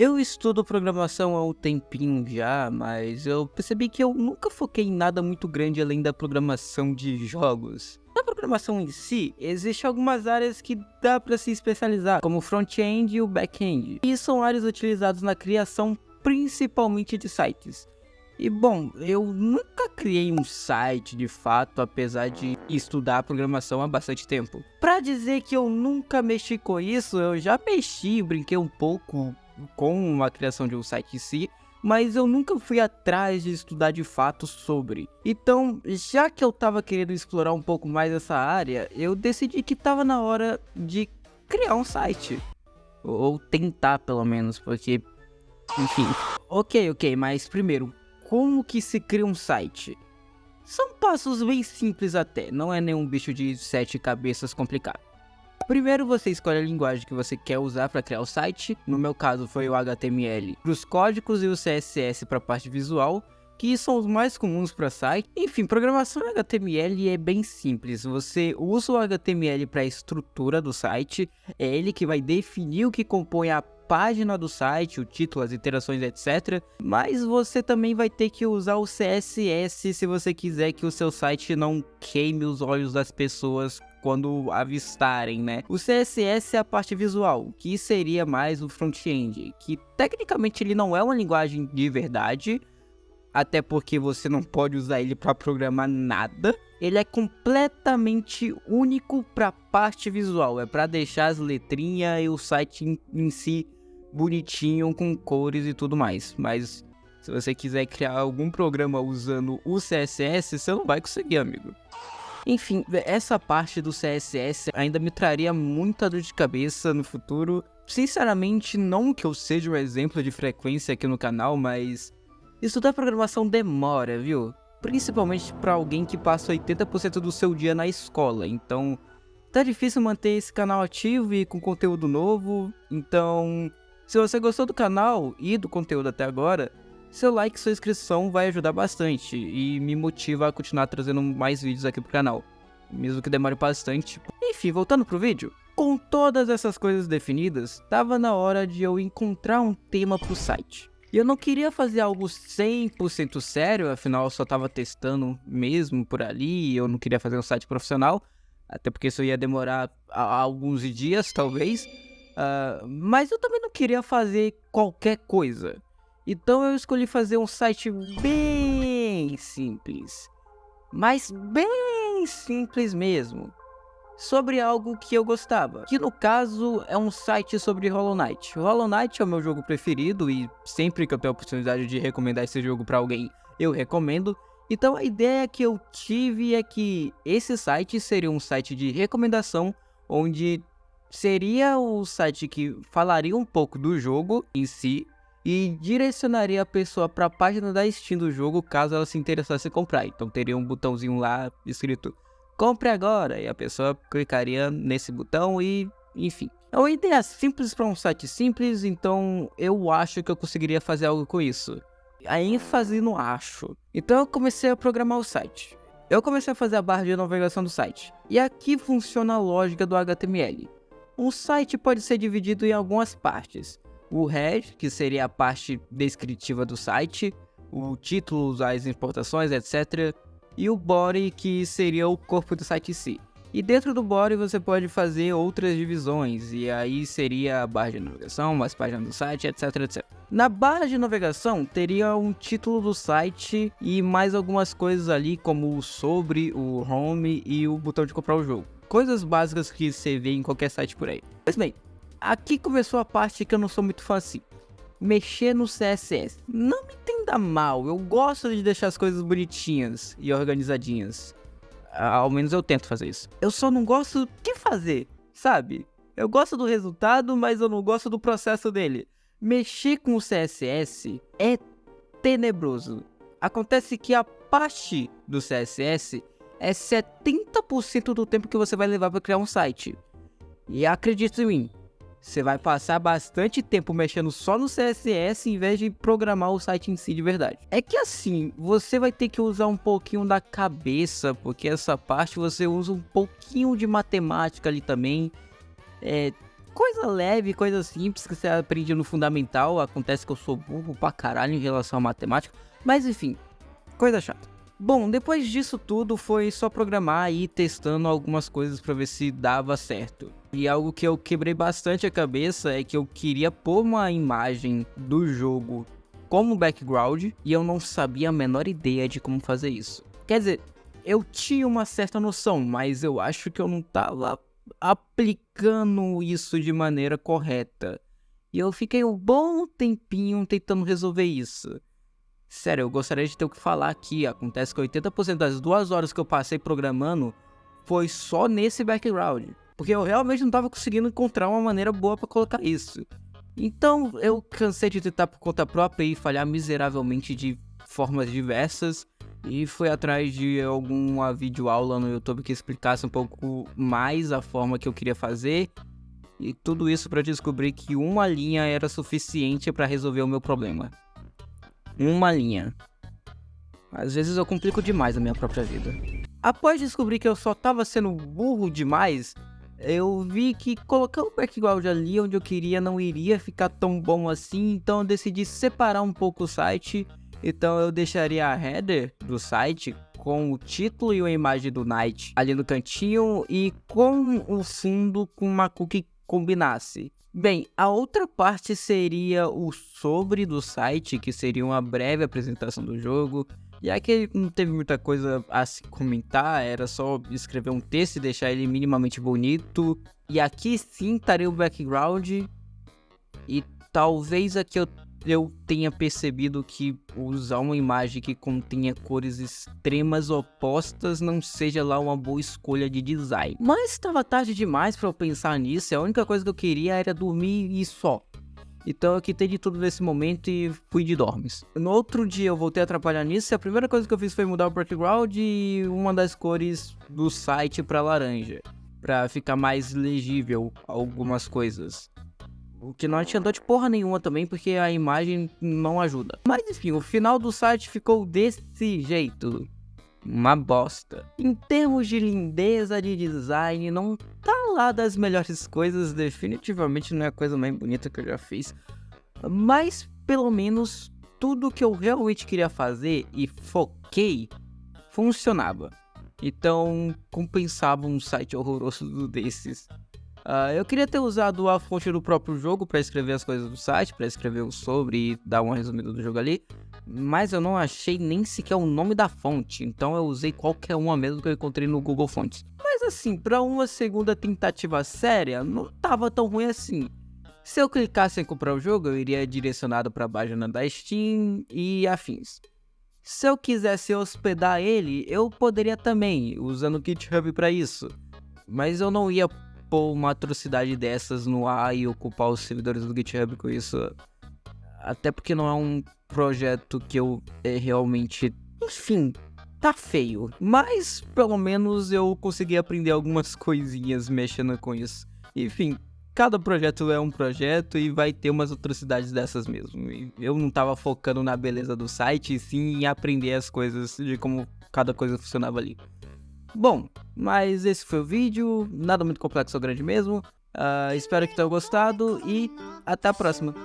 Eu estudo programação há um tempinho já, mas eu percebi que eu nunca foquei em nada muito grande além da programação de jogos. Na programação em si, existem algumas áreas que dá para se especializar, como o front-end e o back-end. E são áreas utilizadas na criação principalmente de sites. E bom, eu nunca criei um site de fato, apesar de estudar programação há bastante tempo. Pra dizer que eu nunca mexi com isso, eu já mexi, brinquei um pouco com a criação de um site em si, mas eu nunca fui atrás de estudar de fato sobre. Então, já que eu tava querendo explorar um pouco mais essa área, eu decidi que tava na hora de criar um site. Ou tentar pelo menos, porque... enfim. Ok, mas primeiro, como que se cria um site? São passos bem simples até, não é nenhum bicho de 7 cabeças complicado. Primeiro você escolhe a linguagem que você quer usar para criar o site, no meu caso foi o HTML para os códigos e o CSS para a parte visual, que são os mais comuns para site. Enfim, programação em HTML é bem simples, você usa o HTML para a estrutura do site, é ele que vai definir o que compõe a página do site, o título, as interações, etc. Mas você também vai ter que usar o CSS se você quiser que o seu site não queime os olhos das pessoas quando avistarem, né? O CSS é a parte visual, que seria mais o front-end, que tecnicamente ele não é uma linguagem de verdade, até porque você não pode usar ele para programar nada. Ele é completamente único para a parte visual, é para deixar as letrinhas e o site em si bonitinho, com cores e tudo mais. Mas se você quiser criar algum programa usando o CSS, você não vai conseguir, amigo. Enfim, essa parte do CSS ainda me traria muita dor de cabeça no futuro. Sinceramente, não que eu seja um exemplo de frequência aqui no canal, mas estudar programação demora, viu? Principalmente para alguém que passa 80% do seu dia na escola, então tá difícil manter esse canal ativo e com conteúdo novo. Então, se você gostou do canal e do conteúdo até agora, seu like e sua inscrição vai ajudar bastante e me motiva a continuar trazendo mais vídeos aqui pro canal, mesmo que demore bastante. Enfim, voltando pro vídeo, com todas essas coisas definidas, tava na hora de eu encontrar um tema pro site. E eu não queria fazer algo 100% sério, afinal eu só tava testando mesmo por ali, eu não queria fazer um site profissional, até porque isso ia demorar alguns dias, talvez. Mas eu também não queria fazer qualquer coisa. Então eu escolhi fazer um site bem simples, mas bem simples mesmo, sobre algo que eu gostava, que no caso é um site sobre Hollow Knight. O Hollow Knight é o meu jogo preferido e sempre que eu tenho a oportunidade de recomendar esse jogo para alguém, eu recomendo. Então a ideia que eu tive é que esse site seria um site de recomendação, onde seria o site que falaria um pouco do jogo em si e direcionaria a pessoa para a página da Steam do jogo caso ela se interessasse em comprar. Então teria um botãozinho lá escrito compre agora, e a pessoa clicaria nesse botão e enfim. É uma ideia simples para um site simples, então eu acho que eu conseguiria fazer algo com isso. A ênfase no acho. Então eu comecei a programar o site. Eu comecei a fazer a barra de navegação do site. E aqui funciona a lógica do HTML. Um site pode ser dividido em algumas partes. O head, que seria a parte descritiva do site, o título, as importações, etc. E o body, que seria o corpo do site em si. E dentro do body você pode fazer outras divisões, e aí seria a barra de navegação, as páginas do site, etc, etc. Na barra de navegação teria um título do site e mais algumas coisas ali, como o sobre, o home e o botão de comprar o jogo. Coisas básicas que você vê em qualquer site por aí. Mas bem, aqui começou a parte que eu não sou muito fã assim. Mexer no CSS. Não me entenda mal, eu gosto de deixar as coisas bonitinhas e organizadinhas. Ao menos eu tento fazer isso. Eu só não gosto de fazer, sabe? Eu gosto do resultado, mas eu não gosto do processo dele. Mexer com o CSS é tenebroso. Acontece que a parte do CSS é 70% do tempo que você vai levar para criar um site. E acredite em mim, você vai passar bastante tempo mexendo só no CSS em vez de programar o site em si de verdade. É que assim, você vai ter que usar um pouquinho da cabeça, porque essa parte você usa um pouquinho de matemática ali também. Coisa leve, coisa simples que você aprende no fundamental. Acontece que eu sou burro pra caralho em relação à matemática, mas enfim, coisa chata. Bom, depois disso tudo foi só programar e ir testando algumas coisas pra ver se dava certo. E algo que eu quebrei bastante a cabeça é que eu queria pôr uma imagem do jogo como background e eu não sabia a menor ideia de como fazer isso. Quer dizer, eu tinha uma certa noção, mas eu acho que eu não tava aplicando isso de maneira correta. E eu fiquei um bom tempinho tentando resolver isso. Sério, eu gostaria de ter o que falar aqui. Acontece que 80% das 2 horas que eu passei programando foi só nesse background. Porque eu realmente não tava conseguindo encontrar uma maneira boa pra colocar isso. Então eu cansei de tentar por conta própria e falhar miseravelmente de formas diversas. E fui atrás de alguma videoaula no YouTube que explicasse um pouco mais a forma que eu queria fazer. E tudo isso pra descobrir que uma linha era suficiente pra resolver o meu problema. Uma linha. Às vezes eu complico demais a minha própria vida. Após descobrir que eu só tava sendo burro demais, eu vi que colocar o background ali onde eu queria não iria ficar tão bom assim, então eu decidi separar um pouco o site. Então eu deixaria a header do site com o título e a imagem do Knight ali no cantinho e com o fundo com uma cor que combinasse. Bem, a outra parte seria o sobre do site, que seria uma breve apresentação do jogo. Já que não teve muita coisa a se comentar, era só escrever um texto e deixar ele minimamente bonito. E aqui sim estaria o background. E talvez aqui eu tenha percebido que usar uma imagem que contenha cores extremas opostas não seja lá uma boa escolha de design. Mas estava tarde demais para eu pensar nisso, e a única coisa que eu queria era dormir e só. Então eu quitei de tudo nesse momento e fui de dormes. No outro dia eu voltei a trabalhar nisso e a primeira coisa que eu fiz foi mudar o background e uma das cores do site para laranja, para ficar mais legível algumas coisas. O que não adiantou de porra nenhuma também, porque a imagem não ajuda. Mas enfim, o final do site ficou desse jeito. Uma bosta. Em termos de lindeza de design, não tá lá das melhores coisas. Definitivamente não é a coisa mais bonita que eu já fiz. Mas, pelo menos, tudo que eu realmente queria fazer e foquei, funcionava. Então, compensava um site horroroso desses. Eu queria ter usado a fonte do próprio jogo para escrever as coisas do site, para escrever o sobre e dar uma resumida do jogo ali, mas eu não achei nem sequer o nome da fonte, então eu usei qualquer uma mesmo que eu encontrei no Google Fontes. Mas assim, para uma segunda tentativa séria, não tava tão ruim assim. Se eu clicasse em comprar o jogo, eu iria direcionado para a página da Steam e afins. Se eu quisesse hospedar ele, eu poderia também, usando o GitHub para isso, mas eu não ia pôr uma atrocidade dessas no ar e ocupar os servidores do GitHub com isso. Até porque não é um projeto que eu realmente... Enfim, tá feio. Mas, pelo menos, eu consegui aprender algumas coisinhas mexendo com isso. Enfim, cada projeto é um projeto e vai ter umas atrocidades dessas mesmo. E eu não tava focando na beleza do site, e sim em aprender as coisas de como cada coisa funcionava ali. Bom, mas esse foi o vídeo, nada muito complexo ou grande mesmo. Espero que tenham gostado e até a próxima.